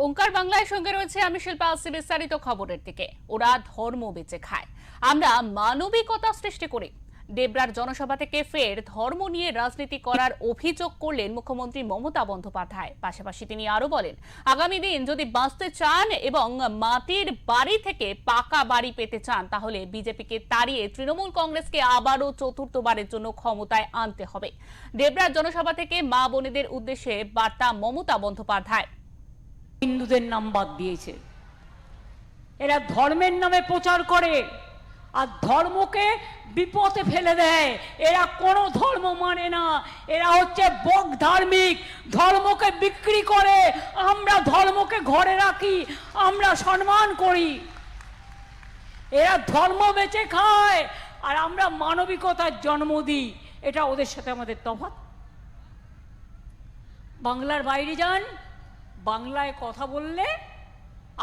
ওঙ্কার বাংলায় সঙ্গে রয়েছে আমি শিল্পা আসছি বিস্তারিত খবরের দিকে। ওরা ধর্ম বেঁচে খায়, আমরা মানবিকতা সৃষ্টি করি। ডেবরার জনসভা থেকে ফের ধর্ম নিয়ে রাজনীতি করার অভিযোগ করলেন মুখ্যমন্ত্রী মমতা বন্দ্যোপাধ্যায়। পাশাপাশি তিনি আরো বলেন, আগামী দিন যদি বাঁচতে চান এবং মাটির বাড়ি থেকে পাকা বাড়ি পেতে চান, তাহলে বিজেপিকে তাড়িয়ে তৃণমূল কংগ্রেসকে আবারও চতুর্থবারের জন্য ক্ষমতায় আনতে হবে। ডেবরার জনসভা থেকে মা বোনেদের উদ্দেশ্যে বার্তা মমতা বন্দ্যোপাধ্যায়। হিন্দুদের নাম বাদ দিয়েছে, এরা ধর্মের নামে প্রচার করে আর ধর্মকে বিপদে ফেলে দেয়। এরা কোনো ধর্ম মানে না, এরা হচ্ছে বক ধার্মিক, ধর্মকে বিক্রি করে। আমরা ধর্মকে ঘরে রাখি, আমরা সম্মান করি। এরা ধর্ম বেঁচে খায় আর আমরা মানবিকতার জন্ম দিই। এটা ওদের সাথে আমাদের তফাৎ। বাংলার বাইরে যান, বাংলায় কথা বললে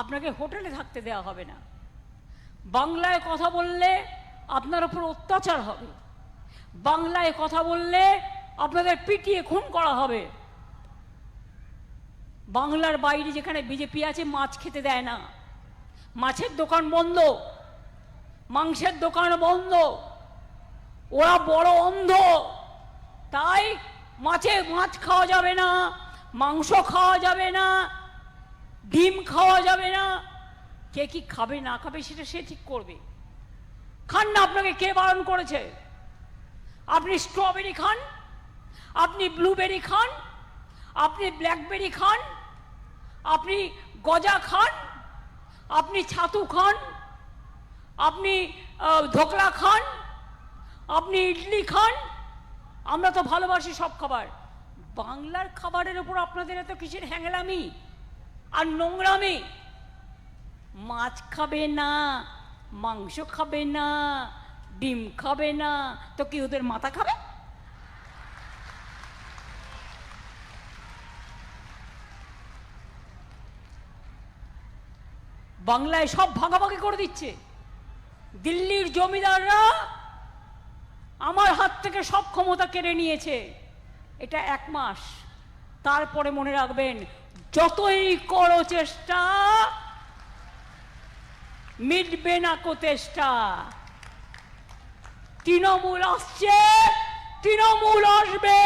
আপনাকে হোটেলে থাকতে দেওয়া হবে না, বাংলায় কথা বললে আপনার উপর অত্যাচার হবে, বাংলায় কথা বললে আপনাদের পিটিয়ে খুন করা হবে। বাংলার বাইরে যেখানে বিজেপি আছে, মাছ খেতে দেয় না, মাছের দোকান বন্ধ, মাংসের দোকান বন্ধ। ওরা বড় অন্ধ, তাই মাছ খাওয়া যাবে না, মাংস খাওয়া যাবে না, ডিম খাওয়া যাবে না। কে কি খাবে না খাবে সেটা সে ঠিক করবে। খান না, আপনাকে কে বারণ করেছে? আপনি স্ট্রবেরি খান, আপনি ব্লুবেরি খান, আপনি ব্ল্যাকবেরি খান, আপনি গজা খান, আপনি ছাতু খান, আপনি ধোকলা খান, আপনি ইডলি খান। আমরা তো ভালোবাসি সব খাবার। বাংলার খাবারের উপর আপনাদের এত কিসের হ্যাংলামি আর নোংরামি? মাছ খাবে না, মাংস খাবে না, ডিম খাবে না, তো কি ওদের মাথা খাবে? বাংলায় সব ভাগাভাগি করে দিচ্ছে। দিল্লির জমিদাররা আমার হাত থেকে সব ক্ষমতা কেড়ে নিয়েছে। এটা 1 মাস, তারপরে মনে রাখবেন, যতই করো চেষ্টা মিটবে না কো চেষ্টা। তৃণমূল আসছে, তৃণমূল আসবে।